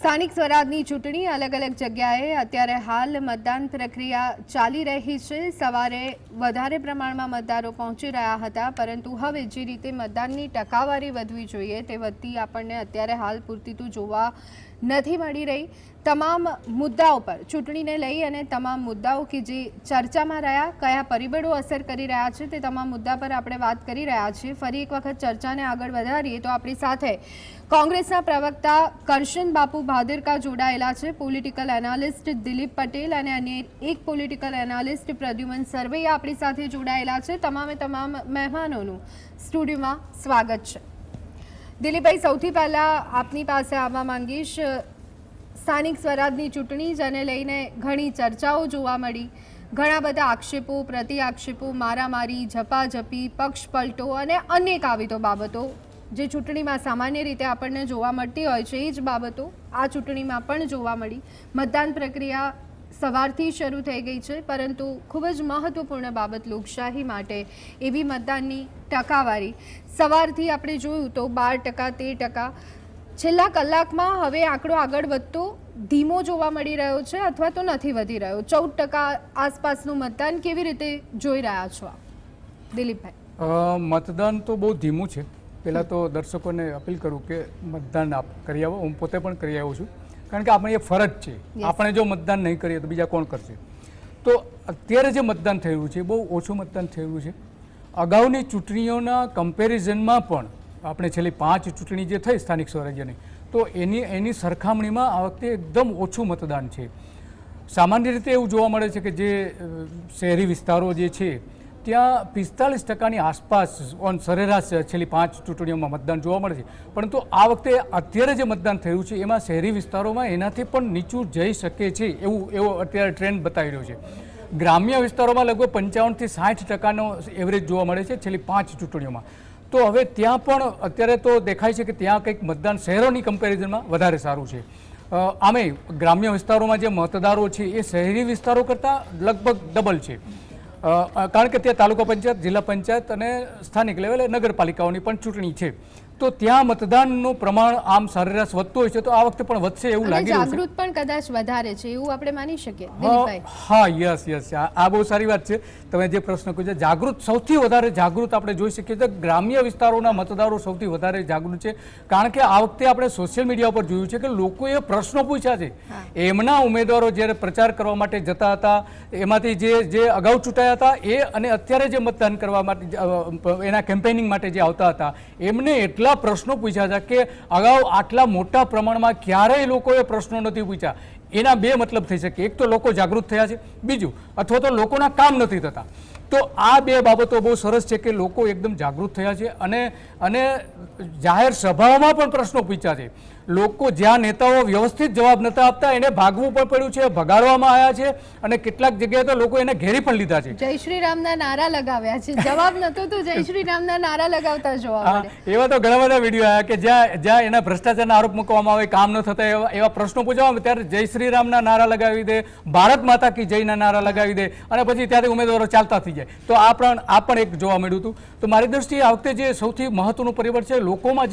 સ્થાનિક સ્વરાજની ચૂંટણી અલગ અલગ જગ્યાએ અત્યારે હાલ મતદાન પ્રક્રિયા ચાલી રહી છે। સવારે વધારે પ્રમાણમાં મતદારો પહોંચી રહ્યા હતા, પરંતુ હવે જે રીતે મતદાનની ટકાવારી વધવી જોઈએ તે વધતી આપણને અત્યારે હાલ પૂરતી જોવા નથી મળી રહી। તમામ મુદ્દાઓ પર ચૂંટણીને લઈ અને તમામ મુદ્દાઓ કે જે ચર્ચામાં રહ્યા, કયા પરિબળો અસર કરી રહ્યા છે તે તમામ મુદ્દા પર આપણે વાત કરી રહ્યા છીએ। ફરી એક વખત ચર્ચાને આગળ વધારીએ તો આપણી સાથે કોંગ્રેસના પ્રવક્તા કરશન બાપુ ભાદરકા જોડાયેલા છે, પોલિટિકલ એનાલિસ્ટ દિલીપ પટેલ અને અન્ય એક પોલિટિકલ એનાલિસ્ટ પ્રદ્યુમન સરવૈયા આપણી સાથે જોડાયેલા છે। તમામે તમામ મહેમાનોનું સ્ટુડિયોમાં સ્વાગત છે। દિલીપભાઈ, સૌથી પહેલાં આપની પાસે આવવા માંગીશ। સ્થાનિક સ્વરાજની ચૂંટણી જેને લઈને ઘણી ચર્ચાઓ જોવા મળી, ઘણા બધા આક્ષેપો, પ્રતિ આક્ષેપો, મારામારી, ઝપાઝપી, પક્ષ પલટો અને અનેક આવી તો બાબતો જે ચૂંટણીમાં સામાન્ય રીતે આપણને જોવા મળતી હોય છે, એ જ બાબતો આ ચૂંટણીમાં પણ જોવા મળી। મતદાન પ્રક્રિયા સવારથી શરૂ થઈ ગઈ છે, પરંતુ ખૂબ જ મહત્વપૂર્ણ બાબત લોકશાહી માટે એવી મતદાનની ટકાવારી સવારથી આપણે જોયું તો 12%, 13%, છેલ્લા કલાકમાં હવે આંકડો આગળ વધતો ધીમો જોવા મળી રહ્યો છે અથવા તો નથી વધી રહ્યો। 14% આસપાસનું મતદાન કેવી રીતે જોઈ રહ્યા છો આપ, દિલીપભાઈ? મતદાન તો બહુ ધીમું છે। પહેલાં તો દર્શકોને અપીલ કરું કે મતદાન આપ કરી આવો। હું પોતે પણ કરી આવ્યો છું, કારણ કે આપણે એ ફરજ છે। આપણે જો મતદાન નહીં કરીએ તો બીજા કોણ કરશે? તો અત્યારે જે મતદાન થઈ રહ્યું છે બહુ ઓછું મતદાન થઈ રહ્યું છે। અગાઉની ચૂંટણીઓના કમ્પેરિઝનમાં પણ આપણે છેલ્લી 5 ચૂંટણી જે થઈ સ્થાનિક સ્વરાજ્યની, તો એની સરખામણીમાં આ વખતે એકદમ ઓછું મતદાન છે। સામાન્ય રીતે એવું જોવા મળે છે કે જે શહેરી વિસ્તારો જે છે ત્યાં 45%ની આસપાસ ઓન સરેરાશ છેલ્લી 5 ચૂંટણીઓમાં મતદાન જોવા મળે છે, પરંતુ આ વખતે અત્યારે જે મતદાન થયું છે એમાં શહેરી વિસ્તારોમાં એનાથી પણ નીચું જઈ શકે છે એવો અત્યારે ટ્રેન્ડ બતાવી રહ્યો છે। ગ્રામ્ય વિસ્તારોમાં લગભગ 55 થી 60%નો એવરેજ જોવા મળે છે છેલ્લી 5 ચૂંટણીઓમાં। તો હવે ત્યાં પણ અત્યારે તો દેખાય છે કે ત્યાં કંઈક મતદાન શહેરોની કમ્પેરિઝનમાં વધારે સારું છે। આમે ગ્રામ્ય વિસ્તારોમાં જે મતદારો છે એ શહેરી વિસ્તારો કરતાં લગભગ ડબલ છે, કારણ કે ત્યાં તાલુકા પંચાયત, જિલ્લા પંચાયત અને સ્થાનિક લેવલે નગરપાલિકાઓની પણ ચૂંટણી છે, તો ત્યાં મતદાનનું પ્રમાણ આમ સરેરાશ વધતું હોય છે, તો આ વખતે પણ વધશે એવું લાગી રહ્યું છે। જાગૃત પણ કદાચ વધારે છે એવું આપણે માની શકીએ, દિલીપભાઈ? હા, યસ, આ બહુ સારી વાત છે તમે જે પ્રશ્ન પૂછ્યો। જાગૃત, સૌથી વધારે જાગૃત આપણે જોઈ શકીએ તો ગ્રામ્ય વિસ્તારોના મતદારો સૌથી વધારે જાગૃત છે, કારણ કે આ વખતે આપણે સોશિયલ મીડિયા પર જોયું છે કે લોકોએ પ્રશ્નો પૂછ્યા છે। એમના ઉમેદવારો જ્યારે પ્રચાર કરવા માટે જતા હતા એમાંથી જે અગાઉ ચૂંટાયા હતા એ અને અત્યારે જે મતદાન કરવા માટે એના કેમ્પેનિંગ માટે જે આવતા હતા એમને એટલા પ્રશ્નો પૂછ્યા હતા કે અગાઉ આટલા મોટા પ્રમાણમાં ક્યારેય લોકોએ પ્રશ્નો નથી પૂછ્યા। એના બે મતલબ થઈ શકે, એક તો લોકો જાગૃત થયા છે, બીજું અથવા તો લોકોના કામ નથી થતા। તો આ બે બાબતો બહુ સરસ છે કે લોકો એકદમ જાગૃત થયા છે અને જાહેર સભાઓમાં પણ પ્રશ્નો પૂછ્યા છે। લોકો જ્યાં નેતાઓ વ્યવસ્થિત જવાબ નતા આપતા એને ભાગવું પણ પડ્યું છે, ભગાડવામાં આવ્યા છે અને કેટલાક જગ્યાએ તો લોકો એને ઘેરી પણ લીધા છે। જય શ્રી રામના નારા લગાવ્યા છે, જવાબ નતો તો જય શ્રી રામના નારા લગાવતા જોવા મળે। એવા તો ઘણા બધા વિડીયો આવ્યા કે જ્યાં એના ભ્રષ્ટાચારના આરોપ મૂકવામાં આવે, કામ ન થતા એવા પ્રશ્નો પૂછવામાં આવે ત્યારે જય શ્રી રામના નારા લગાવી દે, ભારત માતા કી જયના નારા લગાવી દે અને પછી ત્યાંથી ઉમેદવારો ચાલતા થઈ જાય। તો આ પણ એક જોવા મળ્યું હતું। તો મારી દ્રષ્ટિએ આ વખતે જે સૌથી મહત્વનું પરિબળ છે લોકોમાં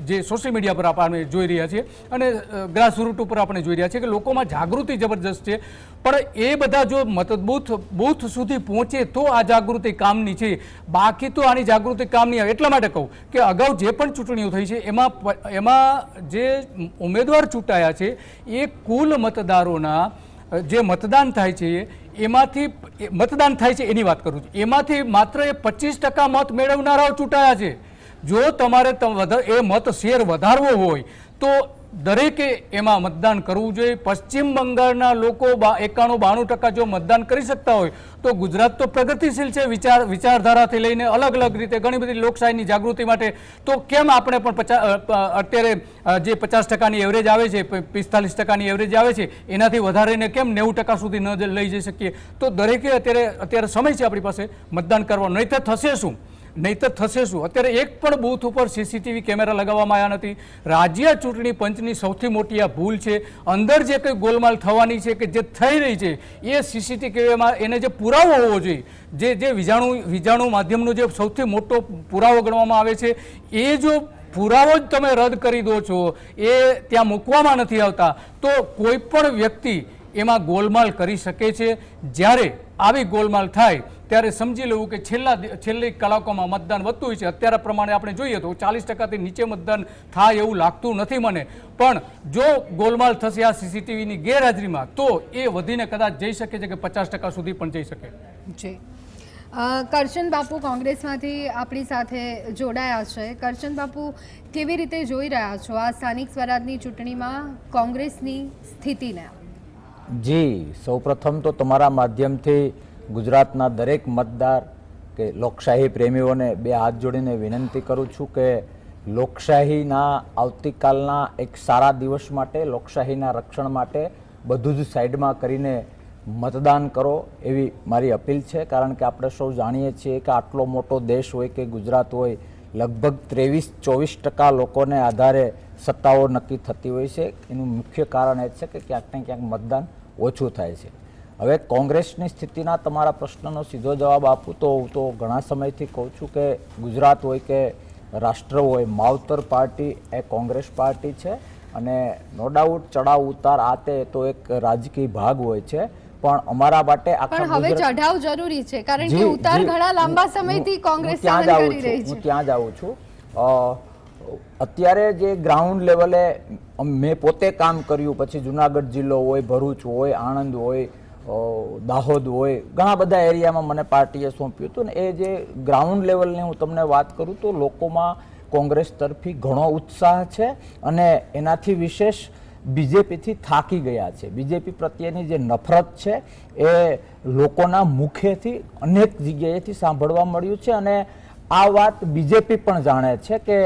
જે સોશિયલ મીડિયા પર આપણે જોઈ રહ્યા છીએ અને ગ્રાસરૂટ ઉપર આપણે જોઈ રહ્યા છીએ કે લોકોમાં જાગૃતિ જબરજસ્ત છે, પણ એ બધા જો બૂથ સુધી પહોંચે તો આ જાગૃતિ કામની છે, બાકી તો આની જાગૃતિ કામની આવે। એટલા માટે કહું કે અગાઉ જે પણ ચૂંટણીઓ થઈ છે એમાં જે ઉમેદવાર ચૂંટાયા છે એ કુલ મતદારોના જે મતદાન થાય છે એમાંથી મતદાન થાય છે એની વાત કરું છું, એમાંથી માત્ર 25% મત મેળવનારાઓ ચૂંટાયા છે। જો તમારે એ મત શેર વધારવો હોય તો દરેકે એમાં મતદાન કરવું જોઈએ। પશ્ચિમ બંગાળના લોકો 91-92% જો મતદાન કરી શકતા હોય તો ગુજરાત તો પ્રગતિશીલ છે વિચારધારાથી લઈને અલગ અલગ રીતે ઘણી બધી લોકશાહીની જાગૃતિ માટે, તો કેમ આપણે પણ અત્યારે જે 50%ની એવરેજ આવે છે, 45%ની એવરેજ આવે છે એનાથી વધારીને કેમ 90% સુધી ન લઈ જઈ શકીએ? તો દરેકે અત્યારે સમય છે આપણી પાસે મતદાન કરવાનો, નહીંતર થશે શું? અત્યારે એક પણ બૂથ ઉપર સીસીટીવી કેમેરા લગાવવામાં આવ્યા નથી। રાજ્ય ચૂંટણી પંચની સૌથી મોટી આ ભૂલ છે। અંદર જે કંઈ ગોલમાલ થવાની છે કે જે થઈ રહી છે એ સીસીટીવીમાં એને જે પુરાવો હોવો જોઈએ, જે વિજાણુ માધ્યમનો જે સૌથી મોટો પુરાવો ગણવામાં આવે છે એ જો પુરાવો જ તમે રદ કરી દો છો, એ ત્યાં મૂકવામાં નથી આવતા, તો કોઈ પણ વ્યક્તિ એમાં ગોલમાલ કરી શકે છે. જ્યારે આવી ગોલમાલ થાય ત્યારે સમજી લેવું કે છેલ્લી કલાકોમાં મતદાન વધતું હોય છે. અત્યારે પ્રમાણે આપણે જોઈએ તો 40%થી નીચે મતદાન થાય એવું લાગતું નથી મને, પણ જો ગોલમાલ થશે આ સીસીટીવીની ગેરહાજરીમાં તો એ વધીને કદાચ જઈ શકે છે કે 50% સુધી પણ જઈ શકે. જી, કરશન બાપુ કોંગ્રેસમાંથી આપણી સાથે જોડાયા છે. કરશન બાપુ, કેવી રીતે જોઈ રહ્યા છો આ સ્થાનિક સ્વરાજની ચૂંટણીમાં કોંગ્રેસની સ્થિતિને? જી, સૌપ્રથમ તો તમારા માધ્યમથી ગુજરાતના દરેક મતદાર કે લોકશાહી પ્રેમીઓને બે હાથ જોડીને વિનંતી કરું છું કે લોકશાહીના આવતીકાલના એક સારા દિવસ માટે, લોકશાહીના રક્ષણ માટે બધું જ સાઈડમાં કરીને મતદાન કરો એવી મારી અપીલ છે. કારણ કે આપણે સૌ જાણીએ છીએ કે આટલો મોટો દેશ હોય કે ગુજરાત હોય, લગભગ 23-24% લોકોને આધારે સત્તાઓ નક્કી થતી હોય છે. એનું મુખ્ય કારણ એ છે કે ક્યાંક ને ક્યાંક મતદાન ઓછું થાય છે. હવે કોંગ્રેસની સ્થિતિના તમારા પ્રશ્નનો સીધો જવાબ આપું તો હું તો ઘણા સમયથી કહું છું કે ગુજરાત હોય કે રાષ્ટ્ર હોય, માવતર પાર્ટી એ કોંગ્રેસ પાર્ટી છે. અને નો ડાઉટ ચડાવ ઉતાર આ તે તો એક રાજકીય ભાગ હોય છે, પણ અમારા માટે પણ હવે ચઢાવ જરૂરી છે કારણ કે ઉતાર ઘણા લાંબા સમયથી કોંગ્રેસ સહન કરી રહી છે. હું ત્યાં જ આવું છું. અત્યારે જે ગ્રાઉન્ડ લેવલે મેં પોતે કામ કર્યું, પછી જુનાગઢ જિલ્લો હોય, ભરૂચ હોય, આણંદ હોય, દાહોદ હોય, ઘણા બધા એરિયામાં મને પાર્ટીએ સોંપ્યું હતું ને એ જે ગ્રાઉન્ડ લેવલની હું તમને વાત કરું તો લોકોમાં કોંગ્રેસ તરફી ઘણો ઉત્સાહ છે અને એનાથી વિશેષ બીજેપીથી થાકી ગયા છે. બીજેપી પ્રત્યેની જે નફરત છે એ લોકોના મુખેથી અનેક જગ્યાએથી સાંભળવા મળ્યું છે અને આ વાત બીજેપી પણ જાણે છે કે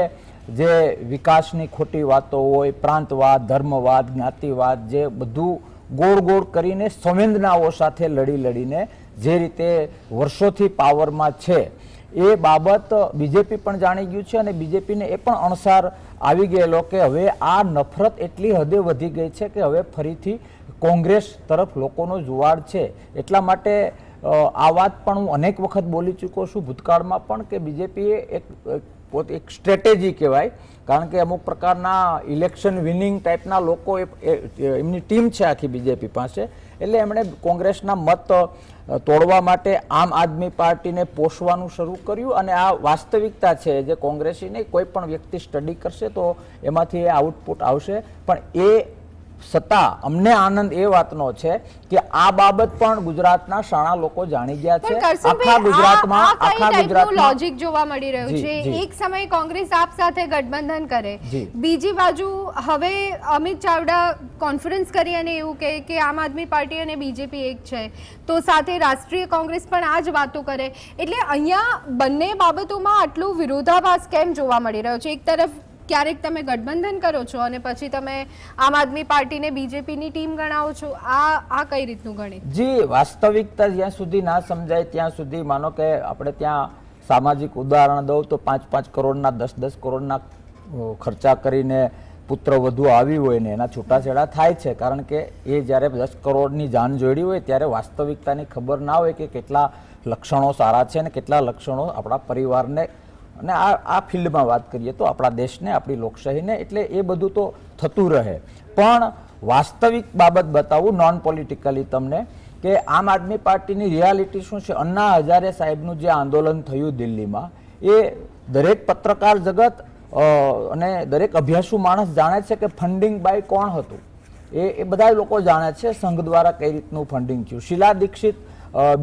જે વિકાસની ખોટી વાતો હોય, પ્રાંતવાદ, ધર્મવાદ, જ્ઞાતિવાદ, જે બધું ગોળ ગોળ કરીને સંવેદનાઓ સાથે લડીને જે રીતે વર્ષોથી પાવરમાં છે એ બાબત બીજેપી પણ જાણી ગયું છે અને બીજેપીને એ પણ અણસાર આવી ગયેલો કે હવે આ નફરત એટલી હદે વધી ગઈ છે કે હવે ફરીથી કોંગ્રેસ તરફ લોકોનો જુવાળ છે. એટલા માટે આ વાત પણ હું અનેક વખત બોલી ચૂક્યો છું ભૂતકાળમાં પણ કે બીજેપીએ એક સ્ટ્રેટેજી કહેવાય, કારણ કે અમુક પ્રકારના ઇલેક્શન વિનિંગ ટાઈપના લોકો એમની ટીમ છે આખી બીજેપી પાસે, એટલે એમણે કોંગ્રેસના મત તોડવા માટે આમ આદમી પાર્ટીને પોષવાનું શરૂ કર્યું અને આ વાસ્તવિકતા છે. જે કોંગ્રેસીને કોઈ પણ વ્યક્તિ સ્ટડી કરશે તો એમાંથી એ આઉટપુટ આવશે. પણ એ છતાં અમને આનંદ એ વાતનો છે કે આ બાબત પણ ગુજરાતના શાણા લોકો જાણી ગયા છે. આખા ગુજરાતમાં લોજિક જોવા મળી રહ્યું છે. એક સમયે કોંગ્રેસ આપ સાથે ગઠબંધન કરે, બીજી બાજુ હવે અમિત ચાવડા કોન્ફરન્સ કરી અને એવું કહે કે આમ આદમી પાર્ટી અને બીજેપી એક છે, તો સાથે રાષ્ટ્રીય કોંગ્રેસ પણ આ જ વાતો કરે. એટલે અહીંયા બંને બાબતોમાં આટલું વિરોધાભાસ કેમ જોવા મળી રહ્યો છે? એક તરફ ક્યારેક તમે ગઠબંધન કરો છો અને પછી તમે આમ આદમી પાર્ટીને બીજેપીની ટીમ ગણાવો છો. આ કઈ રીતનું ગણિત? જી, વાસ્તવિકતા જ્યાં સુધી ના સમજાય ત્યાં સુધી, માનો કે આપણે ત્યાં સામાજિક ઉદાહરણ દઉં તો 5-5 કરોડના 10-10 કરોડના ખર્ચા કરીને પુત્ર વધુ આવી હોય ને એના છૂટાછેડા થાય છે. કારણ કે એ જ્યારે 10 કરોડની જાન જોડી હોય ત્યારે વાસ્તવિકતાની ખબર ના હોય કે કેટલા લક્ષણો સારા છે અને કેટલા લક્ષણો આપણા પરિવારને અને આ ફિલ્ડમાં વાત કરીએ તો આપણા દેશને, આપણી લોકશાહીને, એટલે એ બધું તો થતું રહે. પણ વાસ્તવિક બાબત બતાવું નોન પોલિટિકલી તમને કે આમ આદમી પાર્ટીની રિયાલિટી શું છે. અન્ના હઝારે સાહેબનું જે આંદોલન થયું દિલ્હીમાં એ દરેક પત્રકાર જગત અને દરેક અભ્યાસુ માણસ જાણે છે કે ફંડિંગ બાય કોણ હતું. એ બધા લોકો જાણે છે સંઘ દ્વારા કઈ રીતનું ફંડિંગ થયું. શીલા દીક્ષિત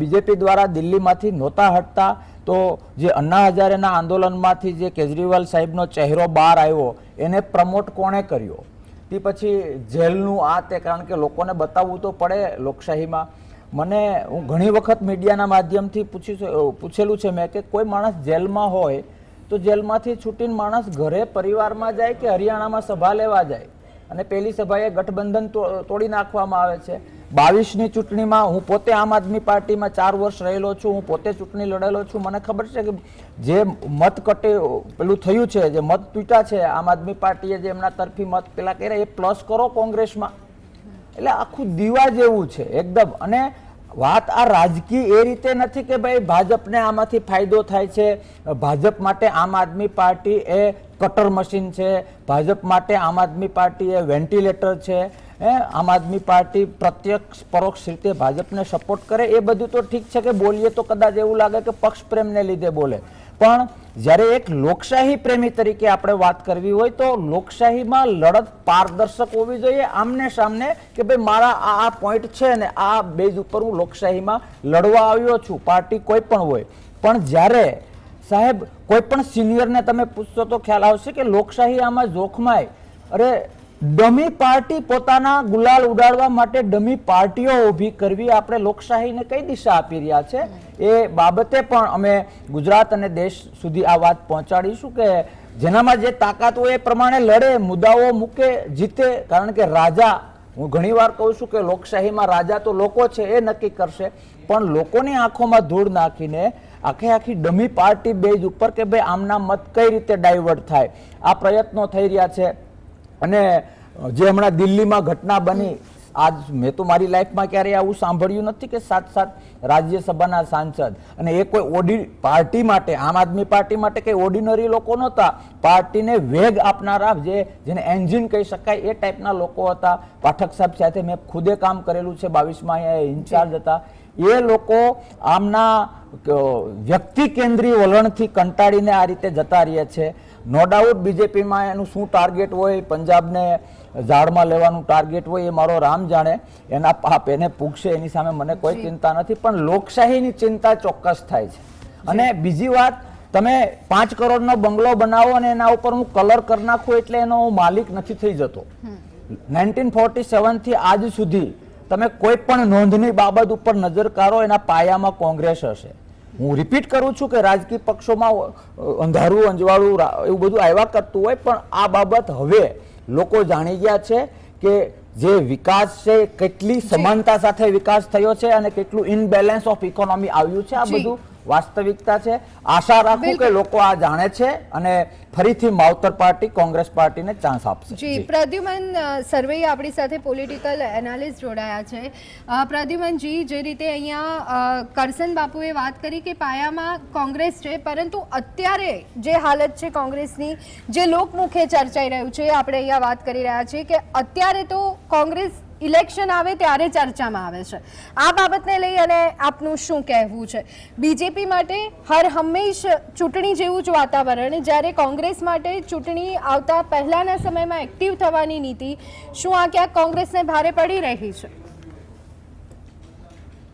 બીજેપી દ્વારા દિલ્હીમાંથી નહોતા હટતા તો જે અન્ના હઝારેના આંદોલનમાંથી જે કેજરીવાલ સાહેબનો ચહેરો બહાર આવ્યો એને પ્રમોટ કોણે કર્યો? તે પછી જેલનું આ તે, કારણ કે લોકોને બતાવવું તો પડે લોકશાહીમાં. હું ઘણી વખત મીડિયાના માધ્યમથી પૂછેલું છે મેં કે કોઈ માણસ જેલમાં હોય તો જેલમાંથી છૂટીને માણસ ઘરે પરિવારમાં જાય કે હરિયાણામાં સભા લેવા જાય અને પેલી સભાએ ગઠબંધન તોડી નાખવામાં આવે છે. 22ની ચૂંટણીમાં હું પોતે આમ આદમી પાર્ટીમાં 4 વર્ષ રહેલો છું, હું પોતે ચૂંટણી લડેલો છું. મને ખબર છે કે જે મત પેલું થયું છે, જે મત તૂટ્યા છે આમ આદમી પાર્ટીએ જે એમના તરફી મત પેલા કર્યા એ પ્લસ કરો કોંગ્રેસમાં, એટલે આખું દીવા જેવું છે એકદમ. અને વાત આ રાજકીય એ રીતે નથી કે ભાઈ ભાજપને આમાંથી ફાયદો થાય છે, ભાજપ માટે આમ આદમી પાર્ટી એ કટર મશીન છે, ભાજપ માટે આમ આદમી પાર્ટી એ વેન્ટિલેટર છે, આમ આદમી પાર્ટી પ્રત્યક્ષ પરોક્ષ રીતે ભાજપને સપોર્ટ કરે, એ બધું તો ઠીક છે કે બોલીએ તો કદાચ એવું લાગે કે પક્ષ પ્રેમને લીધે બોલે, પણ જ્યારે એક લોકશાહી પ્રેમી તરીકે આપણે વાત કરવી હોય તો લોકશાહીમાં લડત પારદર્શક હોવી જોઈએ, આમને સામને કે ભાઈ મારા આ પોઈન્ટ છે ને આ બેઝ ઉપર હું લોકશાહીમાં લડવા આવ્યો છું, પાર્ટી કોઈ પણ હોય. પણ જ્યારે સાહેબ કોઈ પણ સિનિયરને તમે પૂછશો તો ખ્યાલ આવશે કે લોકશાહી આમાં જોખમાય. અરે ડમી પાર્ટી પોતાના ગુલાલ ઉડાડવા માટે ડમી પાર્ટીઓ ઊભી કરવી, આપણે લોકશાહીને કઈ દિશા આપી રહ્યા છે એ બાબતે પણ અમે ગુજરાત અને દેશ સુધી આ વાત પહોંચાડીશું કે જેનામાં જે તાકાત હોય એ પ્રમાણે લડે, મુદ્દાઓ મૂકે, જીતે. કારણ કે રાજા, હું ઘણીવાર કહું છું કે લોકશાહીમાં રાજા તો લોકો છે એ નક્કી કરશે, પણ લોકોની આંખોમાં ધૂળ નાખીને આખી ડમી પાર્ટી બેઝ ઉપર કે ભાઈ આમના મત કઈ રીતે ડાયવર્ટ થાય, આ પ્રયત્નો થઈ રહ્યા છે. અને જે હમણાં દિલ્હીમાં ઘટના બની, આજ મેં તો મારી લાઈફમાં ક્યારેય આવું સાંભળ્યું નથી કે 7 રાજ્યસભાના સાંસદ, અને એ કોઈ પાર્ટી માટે, આમ આદમી પાર્ટી માટે કઈ ઓર્ડિનરી લોકો નહોતા, પાર્ટીને વેગ આપનારા, જેને એન્જિન કહી શકાય એ ટાઈપના લોકો હતા. પાઠક સાહેબ સાથે મેં ખુદે કામ કરેલું છે, 22માં અહીંયા ઇન્ચાર્જ હતા. એ લોકો આમના વ્યક્તિ કેન્દ્રીય વલણથી કંટાળીને આ રીતે જતા રહે છે. નો ડાઉટ બીજેપીમાં એનું શું ટાર્ગેટ હોય, પંજાબને ઝાડમાં લેવાનું ટાર્ગેટ હોય, એ મારો રામ જાણે, એના પાપ એને પૂગશે, એની સામે મને કોઈ ચિંતા નથી, પણ લોકશાહીની ચિંતા ચોક્કસ થાય છે. અને બીજી વાત, તમે 5 કરોડનો બંગલો બનાવો અને એના ઉપર હું કલર કરી નાખું એટલે એનો હું માલિક નથી થઈ જતો. 1947 થી આજ સુધી તમે કોઈ પણ નોંધની બાબત ઉપર નજર કરો, એના પાયામાં કોંગ્રેસ હશે. હું રિપીટ કરું છું કે રાજકીય પક્ષોમાં અંધારું અંજવાળું એવું બધું આવ્યા કરતું હોય, પણ આ બાબત હવે લોકો જાણી ગયા છે કે જે વિકાસ છે કેટલી સમાનતા સાથે વિકાસ થયો છે અને કેટલું ઇનબેલેન્સ ઓફ ઇકોનોમી આવ્યું છે. આ બધું વાસ્તવિકતા છે. આશા રાખું કે લોકો આ જાણે છે અને ફરીથી માવતર પાર્ટી કોંગ્રેસ પાર્ટીને ચાન્સ આપશે. જી, પ્રદ્યુમન સર્વૈયા આપણી સાથે પોલિટિકલ એનાલિસ્ટ જોડાયા છે. પ્રદ્યુમનજી, જે રીતે અહીંયા કરસન બાપુએ વાત કરી કે પાયામાં કોંગ્રેસ છે, પરંતુ અત્યારે જે હાલત છે કોંગ્રેસની, જે લોકમુખે ચર્ચાઈ રહ્યું છે, આપણે અહીંયા વાત કરી રહ્યા છીએ કે અત્યારે તો કોંગ્રેસ ઇલેક્શન આવે ત્યારે ચર્ચામાં આવે છે. આ બાબતને લઈ અને આપનું શું કહેવું છે? બીજેપી માટે હર હંમેશ ચૂંટણી જેવું જ વાતાવરણ, જ્યારે કોંગ્રેસ માટે ચૂંટણી આવતા પહેલાના સમયમાં એક્ટિવ થવાની નીતિ, શું આ ક્યાંક કોંગ્રેસને ભારે પડી રહી છે?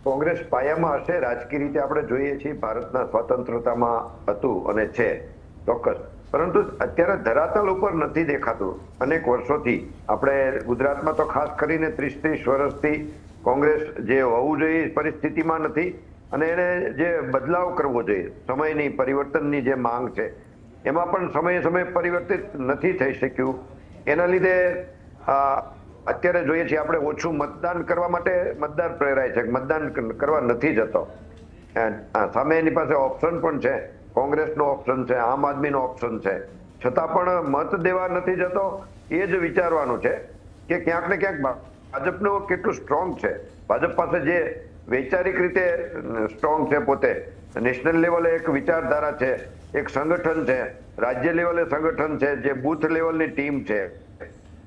કોંગ્રેસ પાયામાં હશે, રાજકીય રીતે આપણે જોઈએ છીએ ભારતના સ્વતંત્રતામાં હતું અને છે ચોક્કસ, પરંતુ અત્યારે ધરાતલ ઉપર નથી દેખાતું. અનેક વર્ષોથી આપણે ગુજરાતમાં તો ખાસ કરીને 30 વર્ષથી કોંગ્રેસ જે હોવું જોઈએ પરિસ્થિતિમાં નથી, અને એને જે બદલાવ કરવો જોઈએ, સમયની પરિવર્તનની જે માંગ છે એમાં પણ સમયે પરિવર્તિત નથી થઈ શક્યું. એના લીધે અત્યારે જોઈએ છીએ આપણે ઓછું મતદાન કરવા માટે મતદાર પ્રેરાય છે, મતદાન કરવા નથી જતો. સામે એની પાસે ઓપ્શન પણ છે, કોંગ્રેસનો ઓપ્શન છે, આમ આદમીનો ઓપ્શન છે, છતાં પણ મત દેવા નથી જતો. એ જ વિચારવાનું છે કે ક્યાંક ને ક્યાંક ભાજપનું કેટલું સ્ટ્રોંગ છે, ભાજપ પાસે જે વૈચારિક રીતે સ્ટ્રોંગ છે, પોતે નેશનલ લેવલે એક વિચારધારા છે, એક સંગઠન છે, રાજ્ય લેવલે સંગઠન છે, જે બૂથ લેવલની ટીમ છે,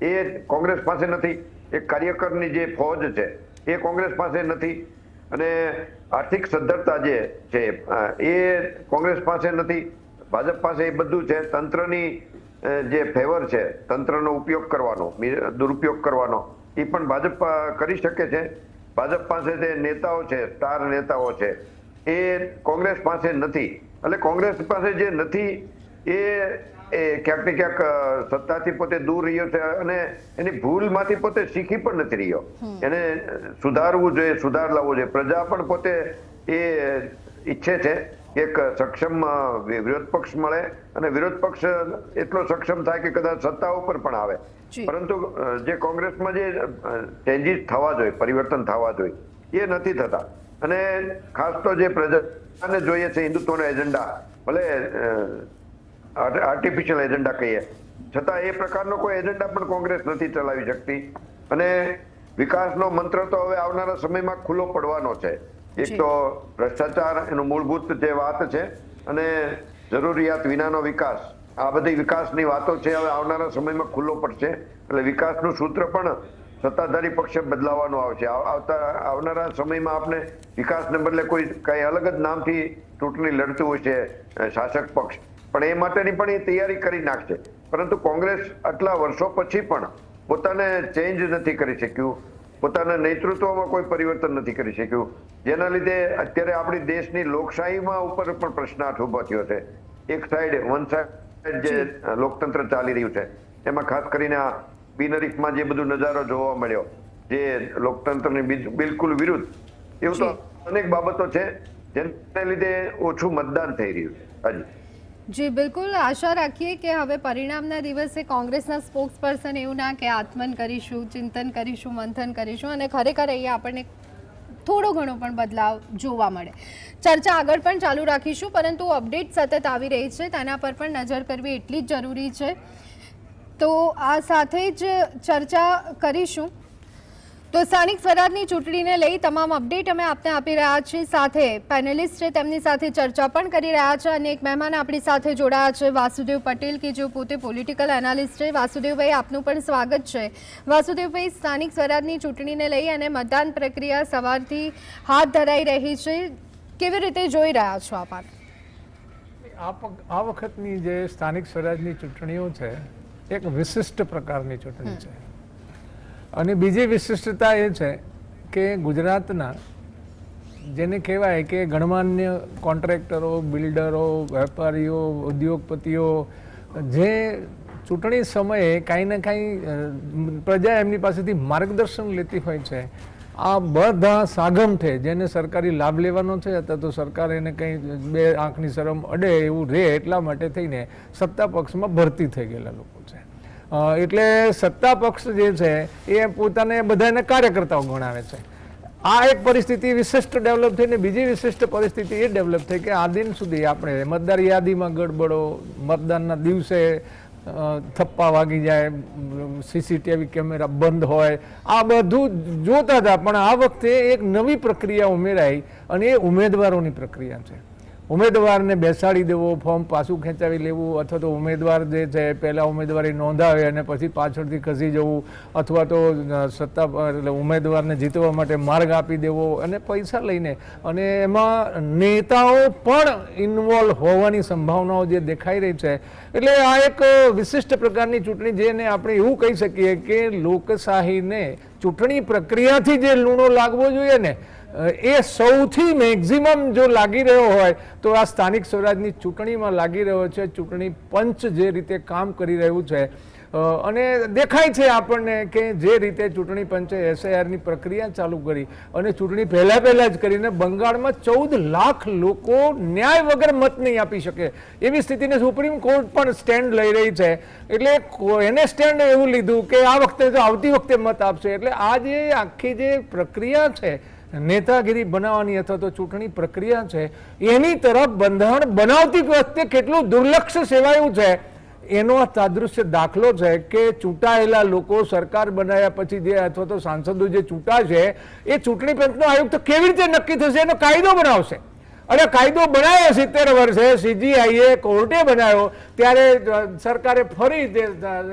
એ કોંગ્રેસ પાસે નથી. એક કાર્યકરની જે ફોજ છે એ કોંગ્રેસ પાસે નથી, અને આર્થિક સદ્ધરતા જે છે એ કોંગ્રેસ પાસે નથી. ભાજપ પાસે એ બધું છે. તંત્રની જે ફેવર છે, તંત્રનો ઉપયોગ કરવાનો, દુરુપયોગ કરવાનો, એ પણ ભાજપ કરી શકે છે. ભાજપ પાસે જે નેતાઓ છે, સ્ટાર નેતાઓ છે, એ કોંગ્રેસ પાસે નથી. એટલે કોંગ્રેસ પાસે જે નથી એ ક્યાંક ને ક્યાંક સત્તાથી પોતે દૂર રહ્યો છે, અને એની ભૂલમાંથી પોતે શીખી પણ નથી રહ્યો. એને સુધારવું જોઈએ, સુધાર લાવવો જોઈએ. પ્રજા પણ પોતે એ ઈચ્છે છે એક સક્ષમ વિરોધ પક્ષ મળે, અને વિરોધ પક્ષ એટલો સક્ષમ થાય કે કદાચ સત્તા ઉપર પણ આવે. પરંતુ જે કોંગ્રેસમાં જે ચેન્જીસ થવા જોઈએ, પરિવર્તન થવા જોઈએ, એ નથી થતા. અને ખાસ તો જે પ્રજાને જોઈએ છે હિન્દુત્વનો એજન્ડા, ભલે આર્ટિફિશિયલ એજન્ડા કહીએ, છતાં એ પ્રકારનો કોઈ એજન્ડા પણ કોંગ્રેસ નથી ચલાવી શકતી. અને વિકાસનો મંત્ર તો હવે આવનારા સમયમાં ખુલ્લો પડવાનો છે. એક તો ભ્રષ્ટાચાર એનું મૂળભૂત જે વાત છે, અને જરૂરિયાત વિનાનો વિકાસ, આ બધી વિકાસની વાતો છે હવે આવનારા સમયમાં ખુલ્લો પડશે, એટલે વિકાસનું સૂત્ર પણ સત્તાધારી પક્ષે બદલાવાનું આવશે. આવનારા સમયમાં આપણે વિકાસને બદલે કોઈ કઈ અલગ જ નામથી ચૂંટણી લડતું હોય છે શાસક પક્ષ, પણ એ માટેની પણ એ તૈયારી કરી નાખશે. પરંતુ કોંગ્રેસ આટલા વર્ષો પછી પણ પોતાને ચેન્જ નથી કરી શક્યું, પોતાના નેતૃત્વમાં કોઈ પરિવર્તન નથી કરી શક્યું, જેના લીધે અત્યારે આપણી દેશની લોકશાહીમાં ઉપર પણ પ્રશ્નાર્થ ઉભો થયો છે. એક સાઈડ વન સાઈડ જે લોકતંત્ર ચાલી રહ્યું છે એમાં ખાસ કરીને આ બિનહરીફમાં જે બધું નજારો જોવા મળ્યો જે લોકતંત્રની બિલકુલ વિરુદ્ધ, એવું તો અનેક બાબતો છે જેને લીધે ઓછું મતદાન થઈ રહ્યું છે. હાજી જી બિલકુલ, આશા રાખીએ કે હવે પરિણામના દિવસે કોંગ્રેસના સ્પોક્સ પર્સન એવું ના કે આત્મન કરીશું, ચિંતન કરીશું, મંથન કરીશું અને ખરેખર અહીંયા આપણને થોડો ઘણો પણ બદલાવ જોવા મળે. ચર્ચા આગળ પણ ચાલુ રાખીશું, પરંતુ અપડેટ સતત આવી રહી છે તેના પર પણ નજર કરવી એટલી જ જરૂરી છે. તો આ સાથે જ ચર્ચા કરીશું. તો સ્થાનિક સ્વરાજની ચૂંટણીને લઈ તમામ અપડેટ અમે આપને આપી રહ્યા છીએ. સાથે પેનલિસ્ટ છે તેમની સાથે ચર્ચા પણ કરી રહ્યા છે અને એક મહેમાન આપણી સાથે જોડાયા છે વાસુદેવ પટેલ કે જેઓ પોતે પોલિટિકલ એનાલિસ્ટ છે. વાસુદેવભાઈ, આપનું પણ સ્વાગત છે. વાસુદેવભાઈ, સ્થાનિક સ્વરાજની ચૂંટણીને લઈ અને મતદાન પ્રક્રિયા સવારથી હાથ ધરાઈ રહી છે, કેવી રીતે જોઈ રહ્યા છો આપ? આ વખતની જે સ્થાનિક સ્વરાજની ચૂંટણીઓ છે એક વિશિષ્ટ પ્રકારની ચૂંટણી છે અને બીજી વિશિષ્ટતા એ છે કે ગુજરાતના જેને કહેવાય કે ગણમાન્ય કોન્ટ્રાક્ટરો, બિલ્ડરો, વેપારીઓ, ઉદ્યોગપતિઓ જે ચૂંટણી સમયે કાંઈ ને કાંઈ પ્રજા એમની પાસેથી માર્ગદર્શન લેતી હોય છે, આ બધા સાગમઠે જેને સરકારી લાભ લેવાનો છે અથવા તો સરકાર એને કંઈ બે આંખની શરમ અડે એવું રહે એટલા માટે થઈને સત્તા પક્ષમાં ભરતી થઈ ગયેલા લોકો છે. એટલે સત્તા પક્ષ જે છે એ પોતાને બધાને કાર્યકર્તાઓ ગણાવે છે. આ એક પરિસ્થિતિ વિશિષ્ટ ડેવલપ થઈને બીજી વિશિષ્ટ પરિસ્થિતિ એ ડેવલપ થઈ કે આ દિન સુધી આપણે મતદાર યાદીમાં ગડબડો, મતદાનના દિવસે થપ્પા વાગી જાય, સીસીટીવી કેમેરા બંધ હોય, આ બધું જોતા હતા. પણ આ વખતે એક નવી પ્રક્રિયા ઉમેરાઈ અને એ ઉમેદવારોની પ્રક્રિયા છે. ઉમેદવારને બેસાડી દેવો, ફોર્મ પાછું ખેંચાવી લેવું અથવા તો ઉમેદવાર જે છે પહેલાં ઉમેદવારી નોંધાવે અને પછી પાછળથી ખસી જવું અથવા તો સત્તા એટલે ઉમેદવારને જીતવા માટે માર્ગ આપી દેવો અને પૈસા લઈને, અને એમાં નેતાઓ પણ ઇન્વોલ્વ હોવાની સંભાવનાઓ જે દેખાઈ રહી છે. એટલે આ એક વિશિષ્ટ પ્રકારની ચૂંટણી જેને આપણે એવું કહી શકીએ કે લોકશાહીને ચૂંટણી પ્રક્રિયાથી જે લૂણો લાગવો જોઈએ ને એ સૌથી મેક્ઝિમમ જો લાગી રહ્યો હોય તો આ સ્થાનિક સ્વરાજની ચૂંટણીમાં લાગી રહ્યો છે. ચૂંટણી પંચ જે રીતે કામ કરી રહ્યું છે અને દેખાય છે આપણને કે જે રીતે ચૂંટણી પંચે એસઆઈઆરની પ્રક્રિયા ચાલુ કરી અને ચૂંટણી પહેલા જ કરીને બંગાળમાં 14 લાખ લોકો ન્યાય વગર મત નહીં આપી શકે એવી સ્થિતિને સુપ્રીમ કોર્ટ પણ સ્ટેન્ડ લઈ રહી છે. એટલે એને સ્ટેન્ડ એવું લીધું કે આ વખતે તો આવતી વખતે મત આપશે. એટલે આ જે આખી જે પ્રક્રિયા છે નેતાગીરી બનાવવાની અથવા તો ચૂંટણી પ્રક્રિયા છે એની તરફ બંધારણ બનાવતી વખતે કેટલું દુર્લક્ષ સેવાયું છે એનો તાદૃશ્ય દાખલો છે કે ચૂંટાયેલા લોકો સરકાર બનાવ્યા પછી જે અથવા તો સાંસદો જે ચૂંટાશે એ ચૂંટણી પંચનો આયોગ તો કેવી રીતે નક્કી થશે એનો કાયદો બનાવશે. અને કાયદો બનાવ્યો 70 વર્ષે સીજીઆઈએ કોર્ટે બનાવ્યો ત્યારે સરકારે ફરી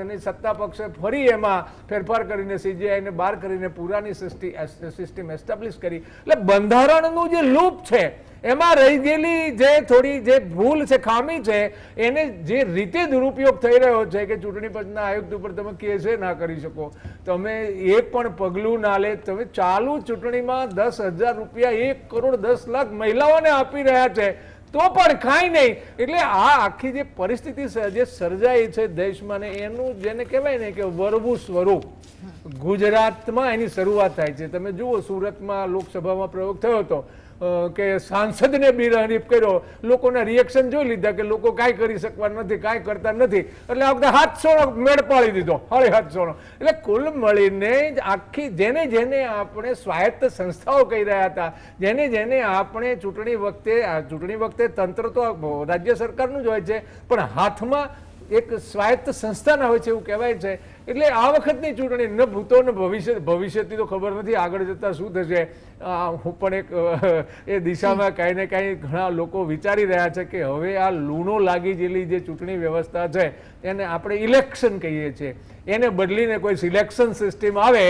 એની સત્તા પક્ષે ફરી એમાં ફેરફાર કરીને સીજીઆઈને બહાર કરીને પુરાની સિસ્ટમ એસ્ટાબ્લિશ કરી. એટલે બંધારણનું જે લૂપ છે એમાં રહી ગયેલી જે થોડી જે ભૂલ છે, ખામી છે, એને જે રીતે દુરુપયોગ થઈ રહ્યો છે કે ચૂંટણી પંચના આયુક્ત ઉપર તમે કેસે ના કરી શકો, તમે એક પણ પગલું ના લે, તમે ચાલુ ચૂંટણીમાં 10,000 રૂપિયા 1 કરોડ 10 લાખ મહિલાઓને આપી રહ્યા છે તો પણ કાંઈ નહીં. એટલે આ આખી જે પરિસ્થિતિ જે સર્જાઈ છે દેશમાં ને એનું જેને કહેવાય ને કે વરવું સ્વરૂપ ગુજરાતમાં એની શરૂઆત થાય છે. તમે જુઓ સુરતમાં લોકસભામાં પ્રયોગ થયો હતો કે સાંસદને બિનહરીફ કર્યો, લોકોના રિએક્શન જોઈ લીધા કે લોકો કાંઈ કરી શકવા નથી, કાંઈ કરતા નથી, એટલે આ વખતે 700 મેળ પાડી દીધો, 750. એટલે કુલ મળીને આખી જેને આપણે સ્વાયત્ત સંસ્થાઓ કહી રહ્યા હતા, જેને આપણે ચૂંટણી વખતે તંત્ર તો રાજ્ય સરકારનું જ હોય છે પણ હાથમાં એક સ્વાયત્ત સંસ્થાના હોય છે એવું કહેવાય છે એટલે આ વખતની ચૂંટણી ન ભૂતો ને ભવિષ્યથી તો ખબર નથી આગળ જતા શું થશે. હું પણ એક એ દિશામાં કાંઈ ને કાંઈ ઘણા લોકો વિચારી રહ્યા છે કે હવે આ લૂણો લાગી જેલી જે ચૂંટણી વ્યવસ્થા છે એને આપણે ઇલેક્શન કહીએ છીએ, એને બદલીને કોઈ સિલેક્શન સિસ્ટમ આવે